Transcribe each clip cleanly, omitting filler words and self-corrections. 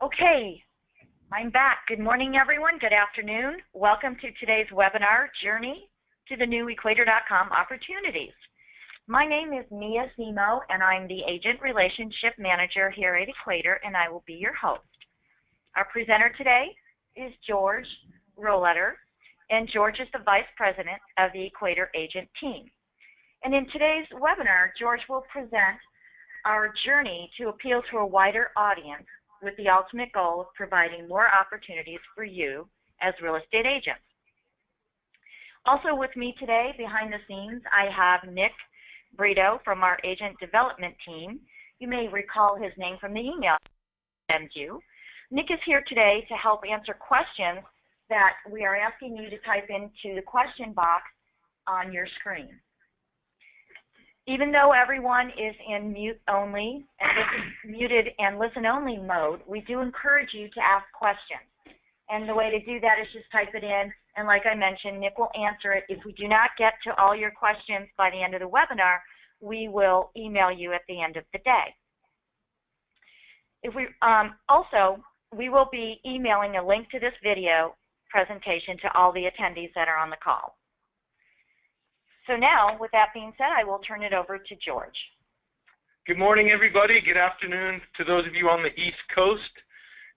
Okay, I'm back. Good morning, everyone. Good afternoon. Welcome to today's webinar, Journey to the New Equator.com Opportunities. My name is Mia Zemo, and I'm the Agent Relationship Manager here at Equator, and I will be your host. Our presenter today is George Roletter, and George is the Vice President of the Equator Agent Team. And in today's webinar, George will present our journey to appeal to a wider audience with the ultimate goal of providing more opportunities for you as real estate agents. Also with me today, behind the scenes, I have Nick Brito from our Agent Development Team. You may recall his name from the email I sent you. Nick is here today to help answer questions that we are asking you to type into the question box on your screen. Even though everyone is in muted and listen-only mode, we do encourage you to ask questions. And the way to do that is just type it in, and like I mentioned, Nick will answer it. If we do not get to all your questions by the end of the webinar, we will email you at the end of the day. Also, we will be emailing a link to this video presentation to all the attendees that are on the call. So now, with that being said, I will turn it over to George. Good morning, everybody. Good afternoon to those of you on the East Coast.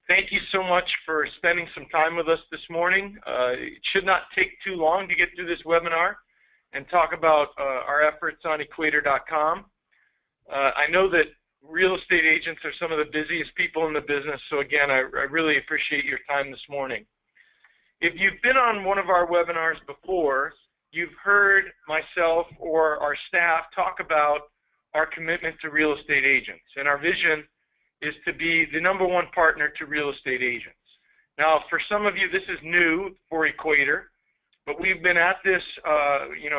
Thank you so much for spending some time with us this morning. It should not take too long to get through this webinar and talk about our efforts on Equator.com. I know that real estate agents are some of the busiest people in the business, so again, I really appreciate your time this morning. If you've been on one of our webinars before, you've heard myself or our staff talk about our commitment to real estate agents. And our vision is to be the #1 partner to real estate agents. Now, for some of you, this is new for Equator, but we've been at this,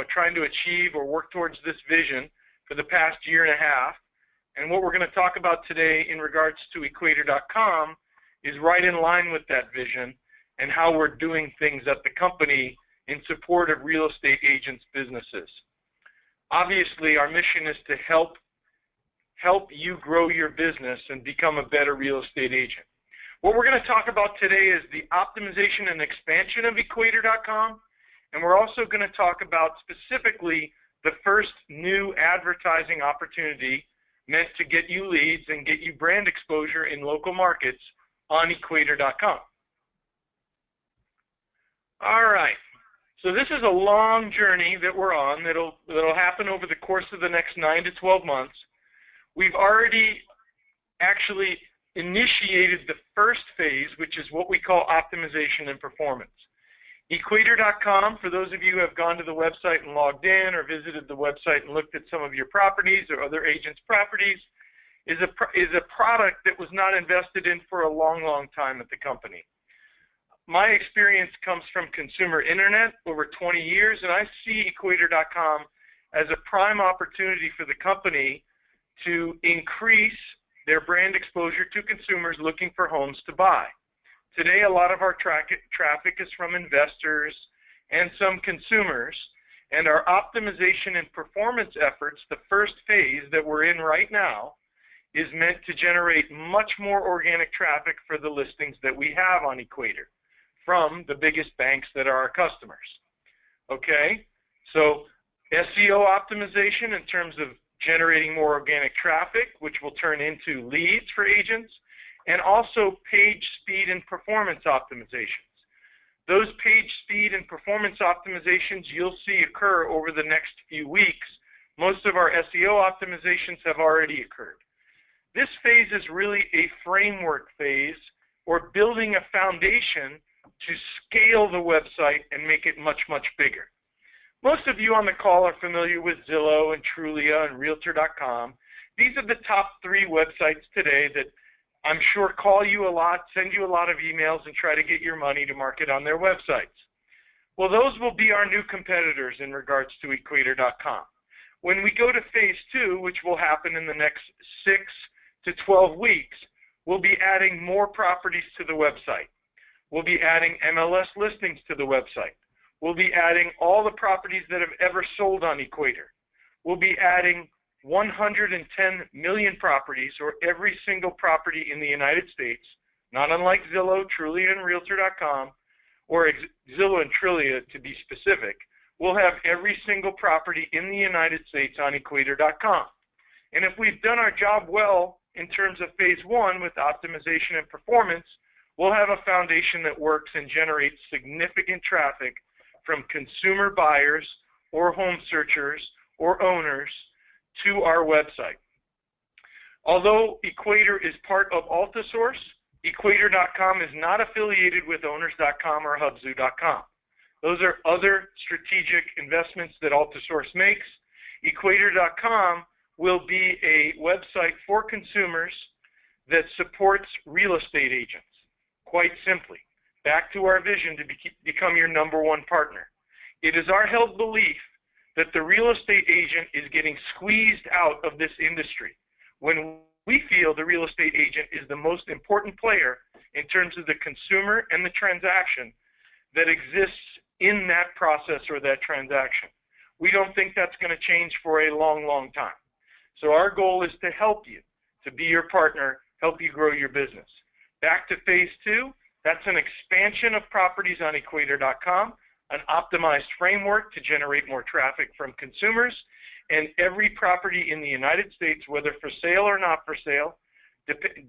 trying to achieve or work towards this vision for the past year and a half. And what we're going to talk about today in regards to Equator.com is right in line with that vision and how we're doing things at the company in support of real estate agents' businesses. Obviously, our mission is to help you grow your business and become a better real estate agent. What we're going to talk about today is the optimization and expansion of Equator.com, and we're also going to talk about specifically the first new advertising opportunity meant to get you leads and get you brand exposure in local markets on Equator.com. All right. So this is a long journey that we're on that'll happen over the course of the next 9 to 12 months. We've already actually initiated the first phase, which is what we call optimization and performance. Equator.com, for those of you who have gone to the website and logged in or visited the website and looked at some of your properties or other agents' properties, is a product that was not invested in for a long, long time at the company. My experience comes from consumer internet over 20 years, and I see Equator.com as a prime opportunity for the company to increase their brand exposure to consumers looking for homes to buy. Today, a lot of our traffic is from investors and some consumers, and our optimization and performance efforts, the first phase that we're in right now, is meant to generate much more organic traffic for the listings that we have on Equator from the biggest banks that are our customers. Okay, so SEO optimization in terms of generating more organic traffic, which will turn into leads for agents, and also page speed and performance optimizations. Those page speed and performance optimizations you'll see occur over the next few weeks. Most of our SEO optimizations have already occurred. This phase is really a framework phase, or building a foundation to scale the website and make it much, much bigger. Most of you on the call are familiar with Zillow and Trulia and Realtor.com. These are the top 3 websites today that I'm sure call you a lot, send you a lot of emails, and try to get your money to market on their websites. Well, those will be our new competitors in regards to Equator.com. When we go to phase 2, which will happen in the next 6 to 12 weeks, we'll be adding more properties to the website. We'll be adding MLS listings to the website. We'll be adding all the properties that have ever sold on Equator. We'll be adding 110 million properties, or every single property in the United States, not unlike Zillow, Trulia, and Realtor.com, or Zillow and Trulia to be specific, we'll have every single property in the United States on Equator.com. And if we've done our job well in terms of phase one with optimization and performance, we'll have a foundation that works and generates significant traffic from consumer buyers or home searchers or owners to our website. Although Equator is part of AltaSource, Equator.com is not affiliated with Owners.com or Hubzu.com. Those are other strategic investments that AltaSource makes. Equator.com will be a website for consumers that supports real estate agents. Quite simply, back to our vision to become your #1 partner. It is our held belief that the real estate agent is getting squeezed out of this industry, when we feel the real estate agent is the most important player in terms of the consumer and the transaction that exists in that process or that transaction. We don't think that's going to change for a long, long time. So our goal is to help you, to be your partner, help you grow your business. Back to phase two, that's an expansion of properties on Equator.com, an optimized framework to generate more traffic from consumers, and every property in the United States, whether for sale or not for sale,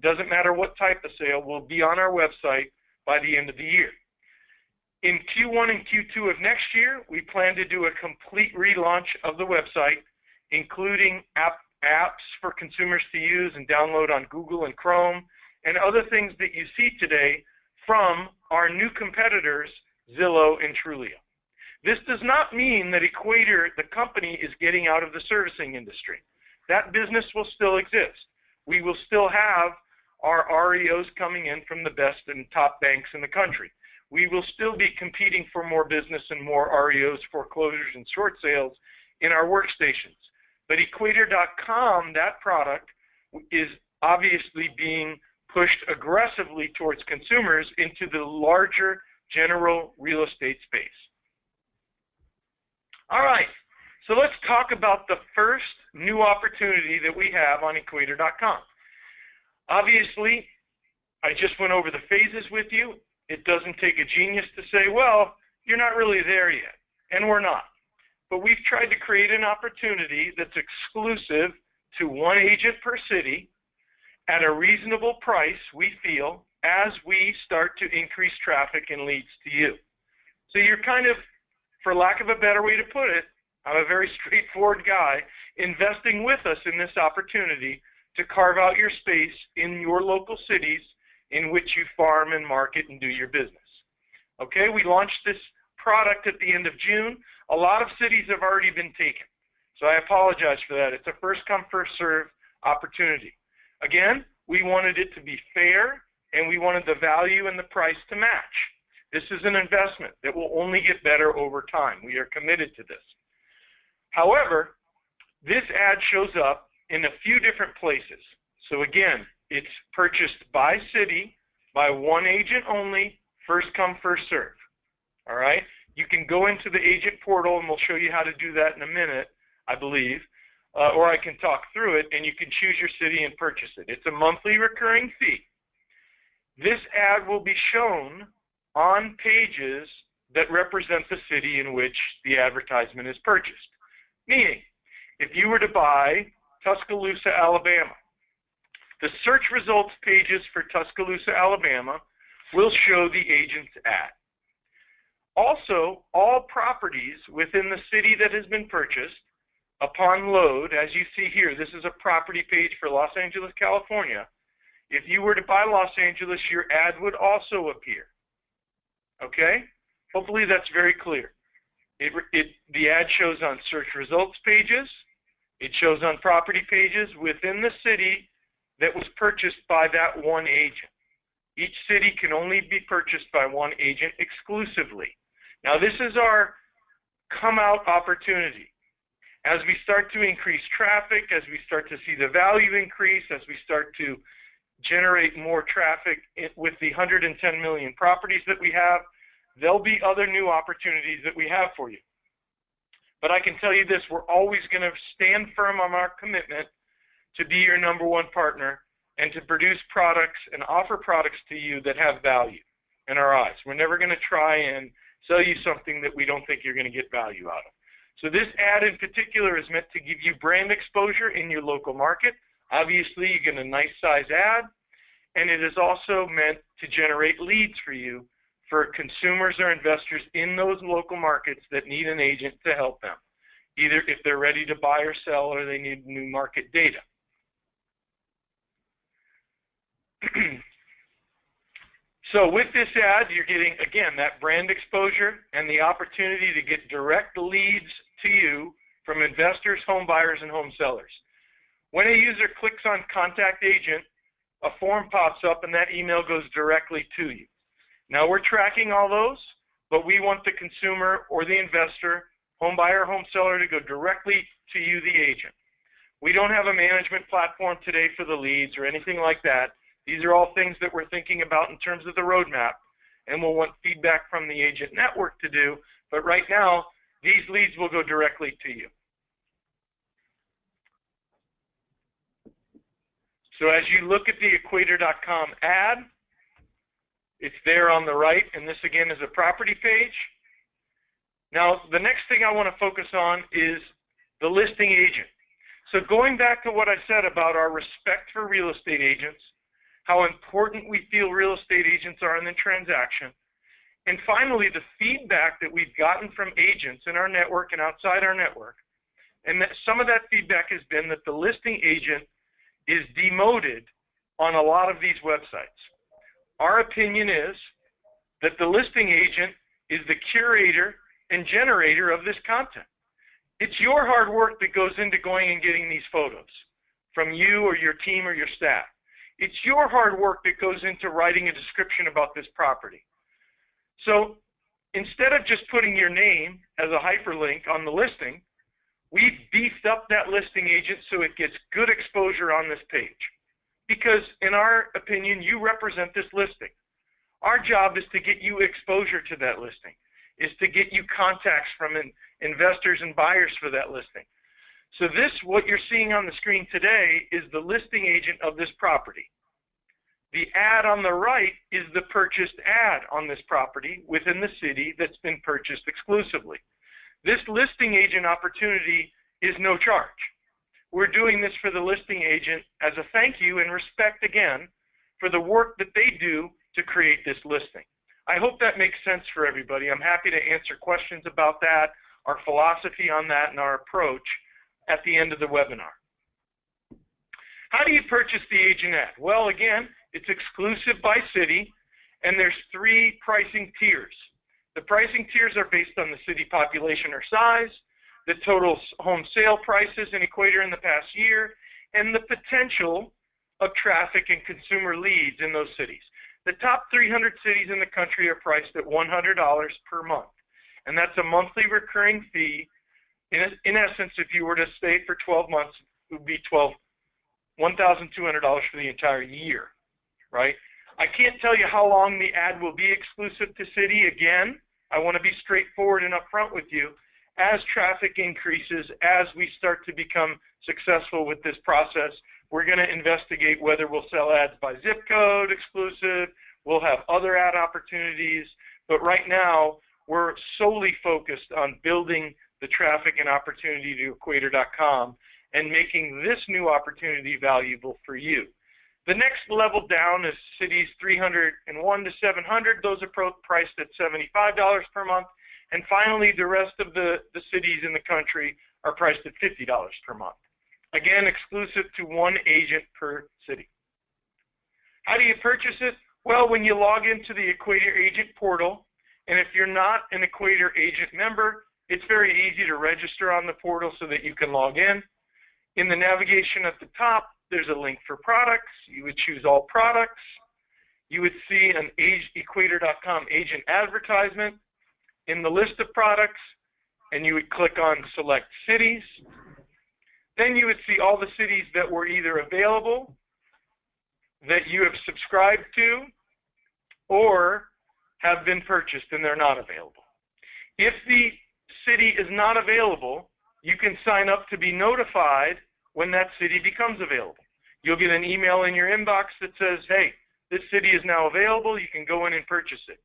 doesn't matter what type of sale, will be on our website by the end of the year. In Q1 and Q2 of next year, we plan to do a complete relaunch of the website, including apps for consumers to use and download on Google and Chrome, and other things that you see today from our new competitors, Zillow and Trulia. This does not mean that Equator, the company, is getting out of the servicing industry. That business will still exist. We will still have our REOs coming in from the best and top banks in the country. We will still be competing for more business and more REOs, foreclosures, and short sales in our workstations. But Equator.com, that product, is obviously being pushed aggressively towards consumers into the larger general real estate space. All right, so let's talk about the first new opportunity that we have on Equator.com. Obviously, I just went over the phases with you. It doesn't take a genius to say, well, you're not really there yet, and we're not. But we've tried to create an opportunity that's exclusive to one agent per city at a reasonable price, we feel, as we start to increase traffic and leads to you. So you're kind of, for lack of a better way to put it, I'm a very straightforward guy, investing with us in this opportunity to carve out your space in your local cities in which you farm and market and do your business. Okay, we launched this product at the end of June. A lot of cities have already been taken, so I apologize for that. It's a first-come, first-served opportunity. Again, we wanted it to be fair, and we wanted the value and the price to match. This is an investment that will only get better over time. We are committed to this. However, this ad shows up in a few different places. So again, it's purchased by city, by one agent only, first come, first serve. All right? You can go into the agent portal, and we'll show you how to do that in a minute, I believe, or I can talk through it, and you can choose your city and purchase it. It's a monthly recurring fee. This ad will be shown on pages that represent the city in which the advertisement is purchased. Meaning, if you were to buy Tuscaloosa, Alabama, the search results pages for Tuscaloosa, Alabama will show the agent's ad. Also, all properties within the city that has been purchased, upon load, as you see here, this is a property page for Los Angeles, California. If you were to buy Los Angeles, your ad would also appear. Okay? Hopefully that's very clear. The ad shows on search results pages. It shows on property pages within the city that was purchased by that one agent. Each city can only be purchased by one agent exclusively. Now this is our come out opportunity. As we start to increase traffic, as we start to see the value increase, as we start to generate more traffic with the 110 million properties that we have, there'll be other new opportunities that we have for you. But I can tell you this, we're always going to stand firm on our commitment to be your #1 partner and to produce products and offer products to you that have value in our eyes. We're never going to try and sell you something that we don't think you're going to get value out of. So this ad in particular is meant to give you brand exposure in your local market. Obviously, you get a nice size ad, and it is also meant to generate leads for you for consumers or investors in those local markets that need an agent to help them, either if they're ready to buy or sell or they need new market data. So with this ad, you're getting, again, that brand exposure and the opportunity to get direct leads to you from investors, home buyers, and home sellers. When a user clicks on Contact Agent, a form pops up and that email goes directly to you. Now we're tracking all those, but we want the consumer or the investor, home buyer, home seller to go directly to you, the agent. We don't have a management platform today for the leads or anything like that. These are all things that we're thinking about in terms of the roadmap, and we'll want feedback from the agent network to do, but right now, these leads will go directly to you. So as you look at the Equator.com ad, it's there on the right, and this again is a property page. Now, the next thing I want to focus on is the listing agent. So going back to what I said about our respect for real estate agents, how important we feel real estate agents are in the transaction, and finally the feedback that we've gotten from agents in our network and outside our network, and that some of that feedback has been that the listing agent is demoted on a lot of these websites. Our opinion is that the listing agent is the curator and generator of this content. It's your hard work that goes into going and getting these photos from you or your team or your staff. It's your hard work that goes into writing a description about this property. So instead of just putting your name as a hyperlink on the listing, we've beefed up that listing agent so it gets good exposure on this page. Because in our opinion, you represent this listing. Our job is to get you exposure to that listing, is to get you contacts from investors and buyers for that listing. So this, what you're seeing on the screen today, is the listing agent of this property. The ad on the right is the purchased ad on this property within the city that's been purchased exclusively. This listing agent opportunity is no charge. We're doing this for the listing agent as a thank you and respect, again, for the work that they do to create this listing. I hope that makes sense for everybody. I'm happy to answer questions about that, our philosophy on that, and our approach at the end of the webinar. How do you purchase the agent ad? Well, again, it's exclusive by city, and there's 3 pricing tiers. The pricing tiers are based on the city population or size, the total home sale prices in Equator in the past year, and the potential of traffic and consumer leads in those cities. The top 300 cities in the country are priced at $100 per month, and that's a monthly recurring fee. In essence, if you were to stay for 12 months, it would be $1,200 for the entire year, right? I can't tell you how long the ad will be exclusive to city. Again, I want to be straightforward and upfront with you. As traffic increases, as we start to become successful with this process, we're going to investigate whether we'll sell ads by zip code exclusive, we'll have other ad opportunities, but right now we're solely focused on building the traffic and opportunity to Equator.com and making this new opportunity valuable for you. The next level down is cities 301 to 700. Those are priced at $75 per month. And finally, the rest of the cities in the country are priced at $50 per month. Again, exclusive to one agent per city. How do you purchase it? Well, when you log into the Equator agent portal, and if you're not an Equator agent member, it's very easy to register on the portal so that you can log in. In the navigation at the top, there's a link for products. You would choose all products. You would see an Equator.com agent advertisement in the list of products, and you would click on select cities. Then you would see all the cities that were either available, that you have subscribed to, or have been purchased and they're not available. If the city is not available, you can sign up to be notified when that city becomes available. You'll get an email in your inbox that says, hey, this city is now available. You can go in and purchase it.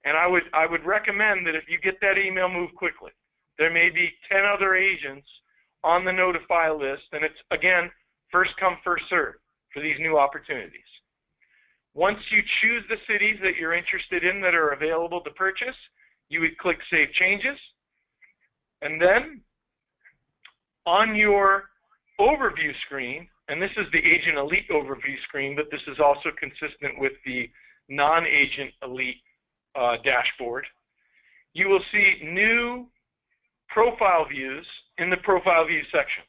And I would recommend that if you get that email, move quickly. There may be 10 other agents on the notify list, and it's, again, first come, first serve for these new opportunities. Once you choose the cities that you're interested in that are available to purchase, you would click Save Changes. And then on your overview screen, and this is the Agent Elite overview screen, but this is also consistent with the non-Agent Elite dashboard, you will see new profile views in the profile view section.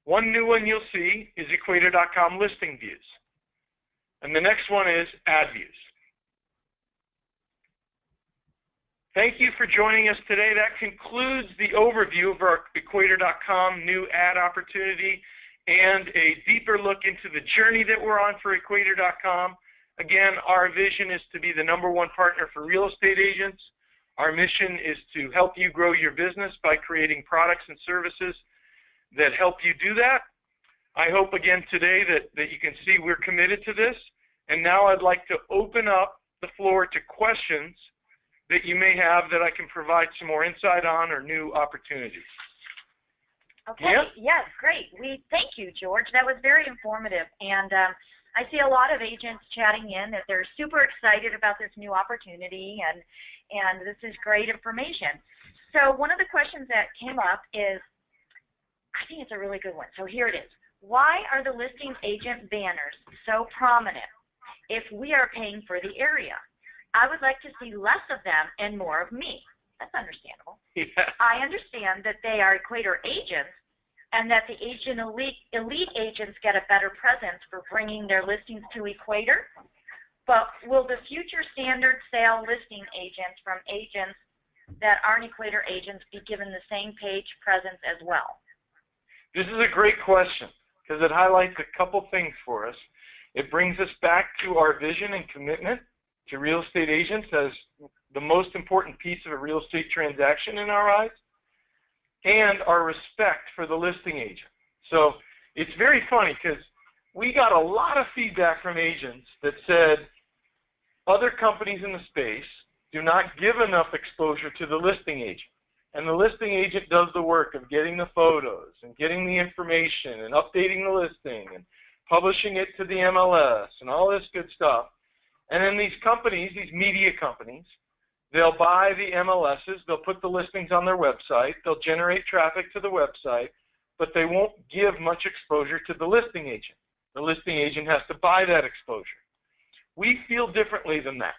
One new one you'll see is Equator.com listing views. And the next one is ad views. Thank you for joining us today. That concludes the overview of our Equator.com new ad opportunity and a deeper look into the journey that we're on for Equator.com. Again, our vision is to be the #1 partner for real estate agents. Our mission is to help you grow your business by creating products and services that help you do that. I hope again today that you can see we're committed to this. And now I'd like to open up the floor to questions that you may have that I can provide some more insight on or new opportunities. Okay, yeah? Yes, great. Thank you, George. That was very informative. And I see a lot of agents chatting in that they're super excited about this new opportunity, and this is great information. So one of the questions that came up is, I think it's a really good one. So here it is. Why are the listing agent banners so prominent if we are paying for the area? I would like to see less of them and more of me. That's understandable. Yeah. I understand that they are Equator agents and that the Agent Elite agents get a better presence for bringing their listings to Equator. But will the future standard sale listing agents from agents that aren't Equator agents be given the same page presence as well? This is a great question because it highlights a couple things for us. It brings us back to our vision and commitment to real estate agents as the most important piece of a real estate transaction in our eyes, and our respect for the listing agent. So it's very funny because we got a lot of feedback from agents that said other companies in the space do not give enough exposure to the listing agent. And the listing agent does the work of getting the photos and getting the information and updating the listing and publishing it to the MLS and all this good stuff. And then these companies, these media companies, they'll buy the MLSs, they'll put the listings on their website, they'll generate traffic to the website, but they won't give much exposure to the listing agent. The listing agent has to buy that exposure. We feel differently than that.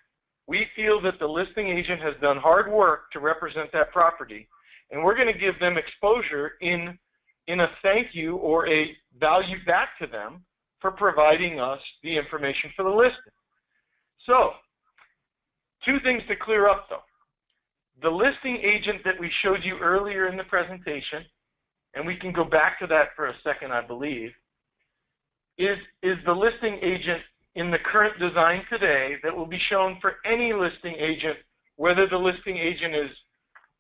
We feel that the listing agent has done hard work to represent that property, and we're going to give them exposure in a thank you or a value back to them for providing us the information for the listing. So, two things to clear up though. The listing agent that we showed you earlier in the presentation, and we can go back to that for a second, I believe, is the listing agent in the current design today that will be shown for any listing agent, whether the listing agent is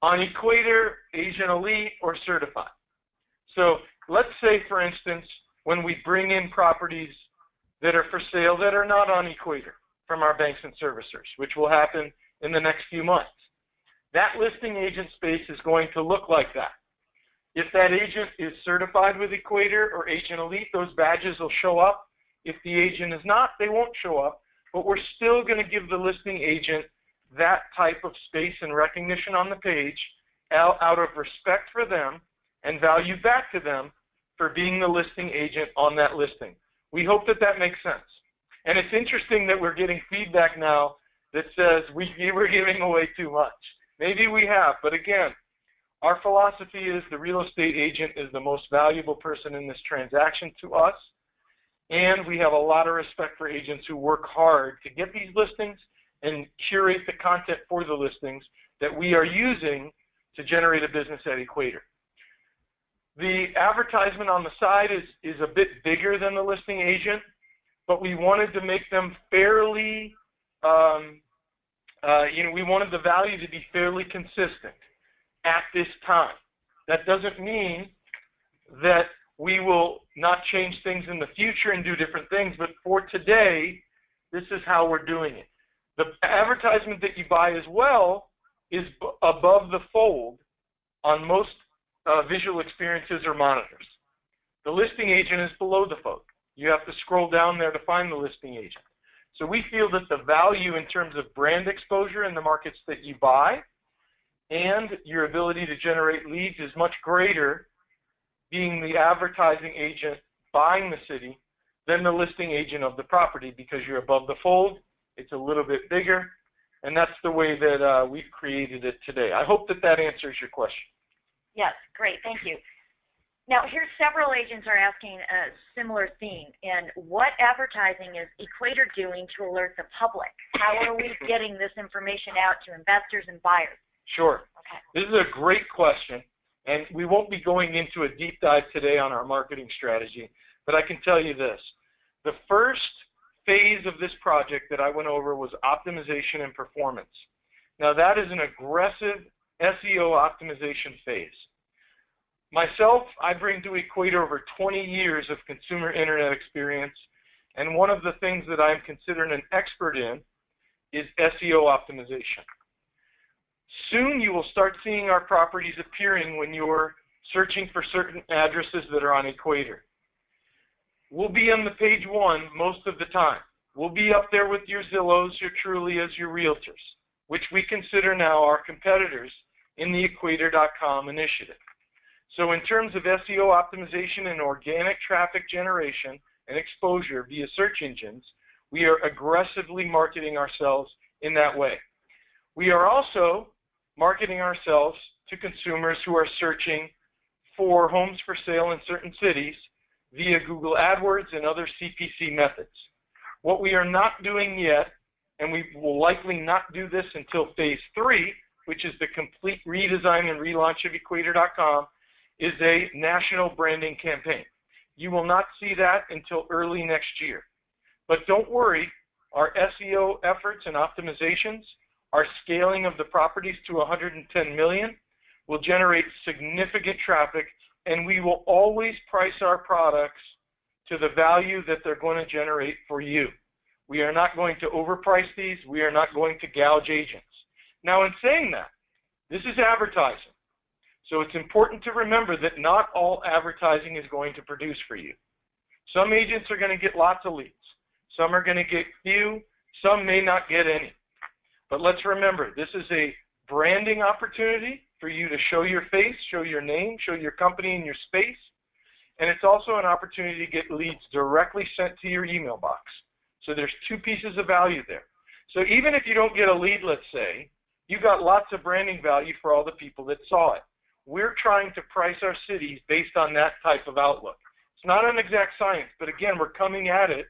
on Equator, Agent Elite, or certified. So let's say, for instance, when we bring in properties that are for sale that are not on Equator from our banks and servicers, which will happen in the next few months. That listing agent space is going to look like that. If that agent is certified with Equator or Agent Elite, those badges will show up. If the agent is not, they won't show up, but we're still going to give the listing agent that type of space and recognition on the page out of respect for them and value back to them for being the listing agent on that listing. We hope that that makes sense. And it's interesting that we're getting feedback now that says we were giving away too much. Maybe we have, but again, our philosophy is the real estate agent is the most valuable person in this transaction to us, and we have a lot of respect for agents who work hard to get these listings and curate the content for the listings that we are using to generate a business at Equator. The advertisement on the side is a bit bigger than the listing agent, but we wanted to make them fairly, we wanted the value to be fairly consistent at this time. That doesn't mean that we will not change things in the future and do different things, but for today, this is how we're doing it. The advertisement that you buy as well is above the fold on most visual experiences or monitors. The listing agent is below the fold. You have to scroll down there to find the listing agent. So we feel that the value in terms of brand exposure in the markets that you buy and your ability to generate leads is much greater being the advertising agent buying the city than the listing agent of the property, because you're above the fold, it's a little bit bigger, and that's the way that we've created it today. I hope that that answers your question. Yes, great, thank you. Now, here several agents are asking a similar theme, and what advertising is Equator doing to alert the public? How are we getting this information out to investors and buyers? Sure. Okay. This is a great question, and we won't be going into a deep dive today on our marketing strategy, but I can tell you this. The first phase of this project that I went over was optimization and performance. Now, that is an aggressive SEO optimization phase. Myself, I bring to Equator over 20 years of consumer internet experience, and one of the things that I'm considered an expert in is SEO optimization. Soon you will start seeing our properties appearing when you're searching for certain addresses that are on Equator. We'll be on the page one most of the time. We'll be up there with your Zillows, your Trulias, your Realtors, which we consider now our competitors in the Equator.com initiative. So in terms of SEO optimization and organic traffic generation and exposure via search engines, we are aggressively marketing ourselves in that way. We are also marketing ourselves to consumers who are searching for homes for sale in certain cities via Google AdWords and other CPC methods. What we are not doing yet, and we will likely not do this until phase 3, which is the complete redesign and relaunch of Equator.com, is a national branding campaign. You will not see that until early next year. But don't worry, our SEO efforts and optimizations, our scaling of the properties to 110 million will generate significant traffic, and we will always price our products to the value that they're going to generate for you. We are not going to overprice these. We are not going to gouge agents. Now, in saying that, this is advertising. So it's important to remember that not all advertising is going to produce for you. Some agents are going to get lots of leads. Some are going to get few. Some may not get any. But let's remember, this is a branding opportunity for you to show your face, show your name, show your company and your space. And it's also an opportunity to get leads directly sent to your email box. So there's two pieces of value there. So even if you don't get a lead, let's say, you got lots of branding value for all the people that saw it. We're trying to price our cities based on that type of outlook. It's not an exact science, but again, we're coming at it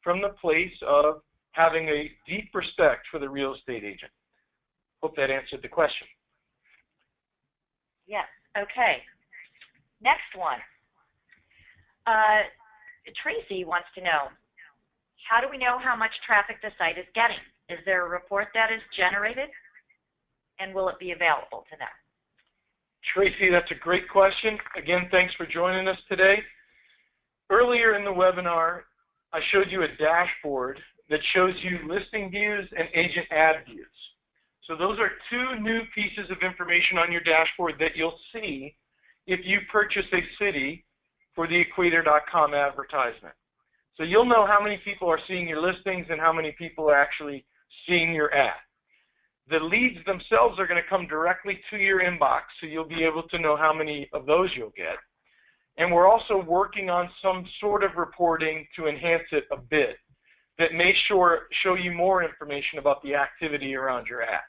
from the place of having a deep respect for the real estate agent. Hope that answered the question. Yes, okay. Next one. Tracy wants to know, how do we know how much traffic the site is getting? Is there a report that is generated? And will it be available to them? Tracy, that's a great question. Again, thanks for joining us today. Earlier in the webinar, I showed you a dashboard that shows you listing views and agent ad views. So those are two new pieces of information on your dashboard that you'll see if you purchase a city for the Equator.com advertisement. So you'll know how many people are seeing your listings and how many people are actually seeing your ad. The leads themselves are going to come directly to your inbox, so you'll be able to know how many of those you'll get. And we're also working on some sort of reporting to enhance it a bit that may show you more information about the activity around your ad.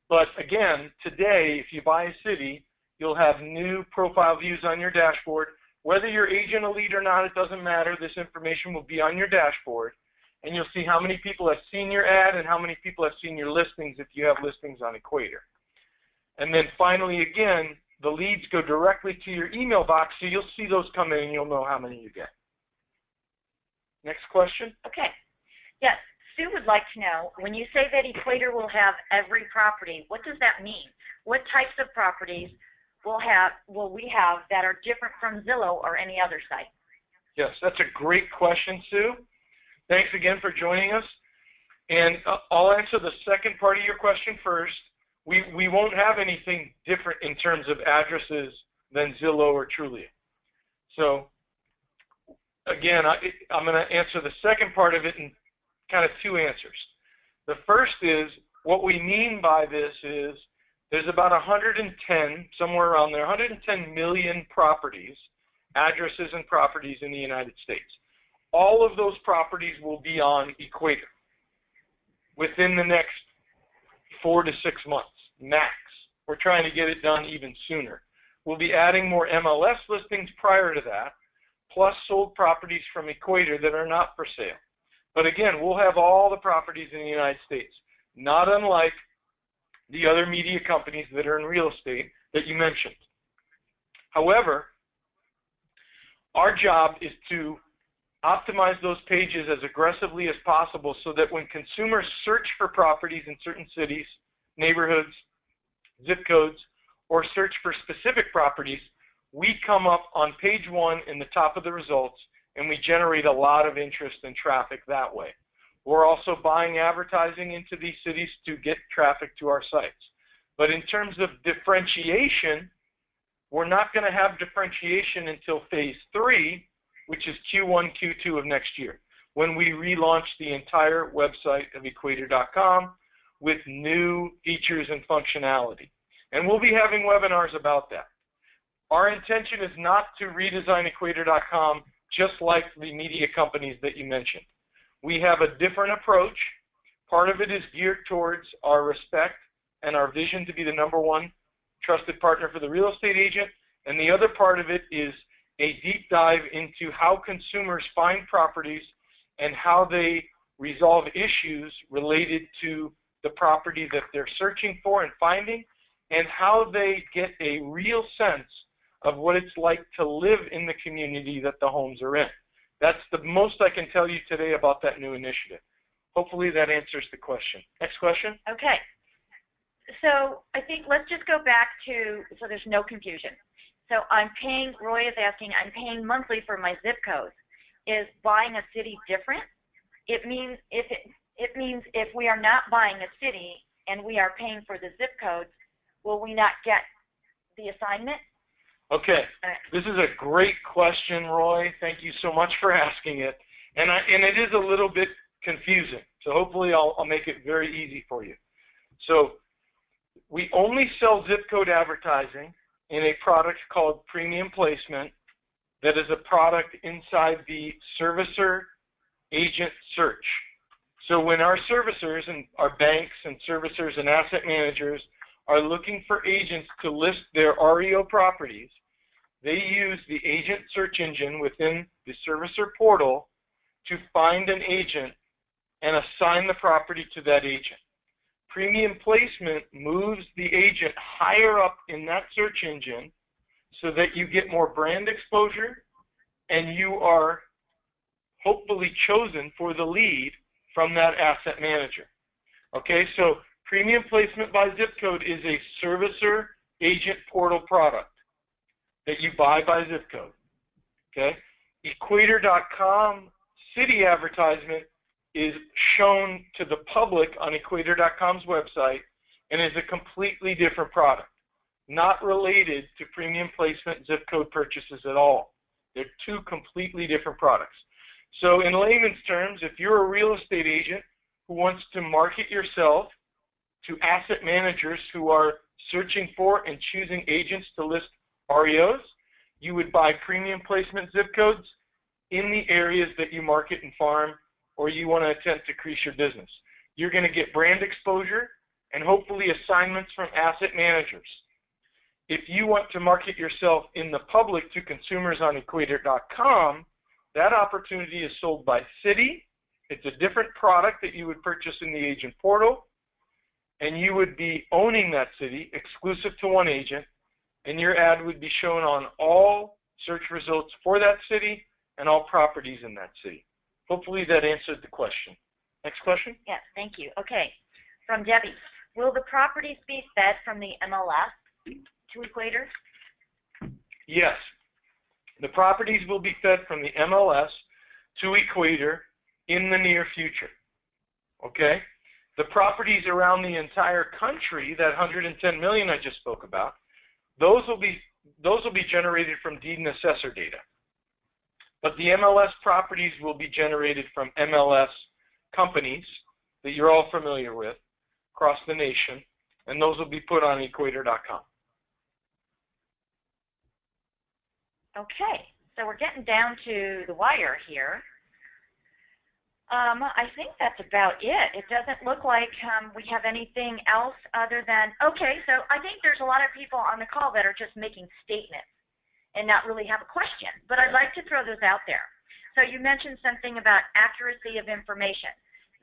But again, today, if you buy a city, you'll have new profile views on your dashboard. Whether you're agent a lead or not, it doesn't matter. This information will be on your dashboard. And you'll see how many people have seen your ad and how many people have seen your listings if you have listings on Equator. And then finally, again, the leads go directly to your email box, so you'll see those come in and you'll know how many you get. Next question. Okay. Yes, Sue would like to know, when you say that Equator will have every property, what does that mean? What types of properties will we have that are different from Zillow or any other site? Yes, that's a great question, Sue. Thanks again for joining us. And I'll answer the second part of your question first. We won't have anything different in terms of addresses than Zillow or Trulia. So again, I'm going to answer the second part of it in kind of two answers. The first is, what we mean by this is there's about 110, somewhere around there, 110 million properties, addresses and properties in the United States. All of those properties will be on Equator within the next 4 to 6 months, max. We're trying to get it done even sooner. We'll be adding more MLS listings prior to that, plus sold properties from Equator that are not for sale. But again, we'll have all the properties in the United States, not unlike the other media companies that are in real estate that you mentioned. However, our job is to optimize those pages as aggressively as possible so that when consumers search for properties in certain cities, neighborhoods, zip codes, or search for specific properties, we come up on page 1 in the top of the results, and we generate a lot of interest and traffic that way. We're also buying advertising into these cities to get traffic to our sites. But in terms of differentiation, we're not going to have differentiation until phase 3, which is Q1, Q2 of next year, when we relaunch the entire website of Equator.com with new features and functionality. And we'll be having webinars about that. Our intention is not to redesign Equator.com just like the media companies that you mentioned. We have a different approach. Part of it is geared towards our respect and our vision to be the #1 trusted partner for the real estate agent, and the other part of it is a deep dive into how consumers find properties and how they resolve issues related to the property that they're searching for and finding, and how they get a real sense of what it's like to live in the community that the homes are in. That's the most I can tell you today about that new initiative. Hopefully that answers the question. Next question. Okay. So I think let's just go back to, so there's no confusion. So I'm paying, Roy is asking, I'm paying monthly for my zip code. Is buying a city different? It means if we are not buying a city and we are paying for the zip codes, will we not get the assignment? Okay, this is a great question, Roy. Thank you so much for asking it. And it is a little bit confusing, so hopefully I'll make it very easy for you. So we only sell zip code advertising in a product called Premium Placement that is a product inside the servicer agent search. So when our servicers and our banks and servicers and asset managers are looking for agents to list their REO properties, they use the agent search engine within the servicer portal to find an agent and assign the property to that agent. Premium Placement moves the agent higher up in that search engine so that you get more brand exposure and you are hopefully chosen for the lead from that asset manager. Okay, so Premium Placement by zip code is a servicer agent portal product that you buy by zip code. Okay, Equator.com city advertisement is shown to the public on Equator.com's website and is a completely different product, not related to Premium Placement zip code purchases at all. They're two completely different products. So in layman's terms, if you're a real estate agent who wants to market yourself to asset managers who are searching for and choosing agents to list REOs, you would buy Premium Placement zip codes in the areas that you market and farm or you want to attempt to increase your business. You're going to get brand exposure and hopefully assignments from asset managers. If you want to market yourself in the public to consumers on Equator.com, that opportunity is sold by city. It's a different product that you would purchase in the agent portal, and you would be owning that city exclusive to one agent, and your ad would be shown on all search results for that city and all properties in that city. Hopefully that answered the question. Next question? Yes, thank you. Okay, from Debbie. Will the properties be fed from the MLS to Equator? Yes. The properties will be fed from the MLS to Equator in the near future. Okay? The properties around the entire country, that 110 million I just spoke about, those will be generated from deed and assessor data. But the MLS properties will be generated from MLS companies that you're all familiar with across the nation, and those will be put on Equator.com. Okay, so we're getting down to the wire here. I think that's about it. It doesn't look like we have anything else other than, okay, so I think there's a lot of people on the call that are just making statements and not really have a question, but I'd like to throw this out there. So you mentioned something about accuracy of information.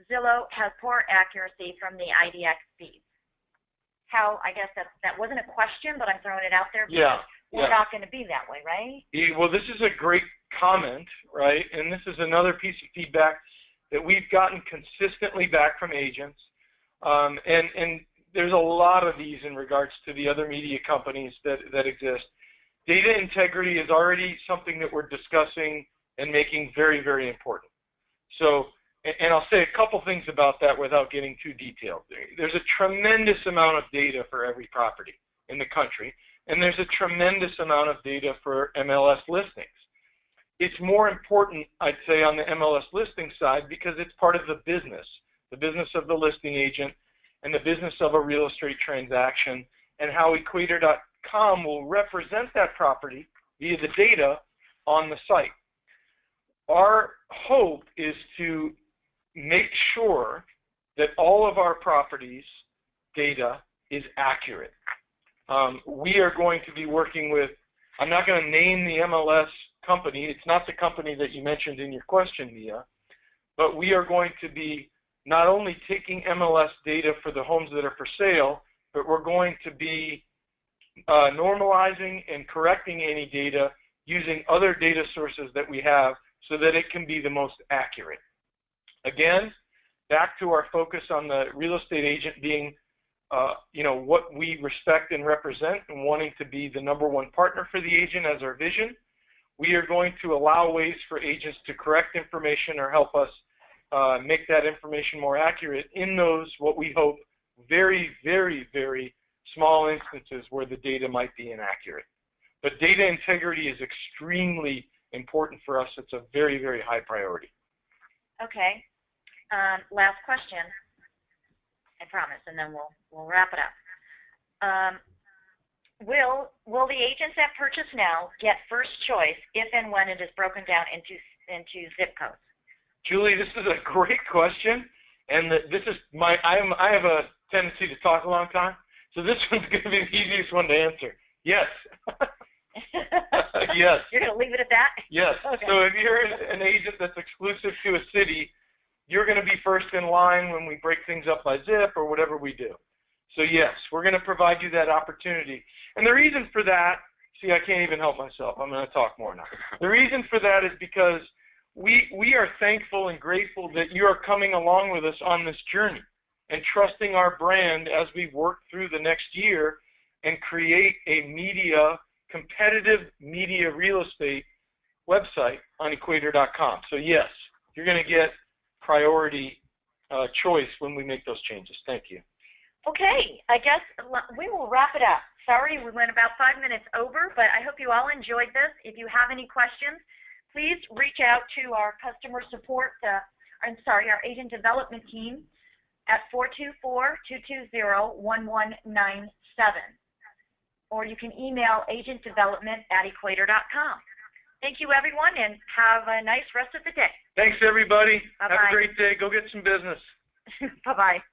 Zillow has poor accuracy from the IDX feeds. How, I guess that wasn't a question, but I'm throwing it out there because we're not going to be that way, right? Well, this is a great comment, right? And this is another piece of feedback that we've gotten consistently back from agents. And there's a lot of these in regards to the other media companies that exist. Data integrity is already something that we're discussing and making very, very important. So, and I'll say a couple things about that without getting too detailed. There's a tremendous amount of data for every property in the country, and there's a tremendous amount of data for MLS listings. It's more important, I'd say, on the MLS listing side because it's part of the business of the listing agent and the business of a real estate transaction, and how Equator.com will represent that property via the data on the site. Our hope is to make sure that all of our properties' data is accurate. We are going to be working with, I'm not going to name the MLS company, it's not the company that you mentioned in your question, Mia, but we are going to be not only taking MLS data for the homes that are for sale, but we're going to be normalizing and correcting any data using other data sources that we have so that it can be the most accurate. Again, back to our focus on the real estate agent being what we respect and represent and wanting to be the #1 partner for the agent as our vision. We are going to allow ways for agents to correct information or help us make that information more accurate in those, what we hope, very, very, very small instances where the data might be inaccurate. But data integrity is extremely important for us. It's a very, very high priority. Okay. Last question, I promise, and then we'll wrap it up. Will the agents that purchase now get first choice if and when it is broken down into zip codes? Julie, this is a great question, and this is I have a tendency to talk a long time, so this one's going to be the easiest one to answer. Yes. Yes. You're going to leave it at that? Yes. Okay. So if you're an agent that's exclusive to a city, you're going to be first in line when we break things up by zip or whatever we do. So yes, we're going to provide you that opportunity. And the reason for that, see, I can't even help myself. I'm going to talk more now. The reason for that is because we are thankful and grateful that you are coming along with us on this journey and trusting our brand as we work through the next year and create a competitive media real estate website on Equator.com. So yes, you're going to get priority choice when we make those changes. Thank you. Okay, I guess we will wrap it up. Sorry, we went about 5 minutes over, but I hope you all enjoyed this. If you have any questions, please reach out to our customer support, our agent development team at 424-220-1197. Or you can email agentdevelopment@equator.com. Thank you, everyone, and have a nice rest of the day. Thanks, everybody. Bye-bye. Have a great day. Go get some business. Bye-bye.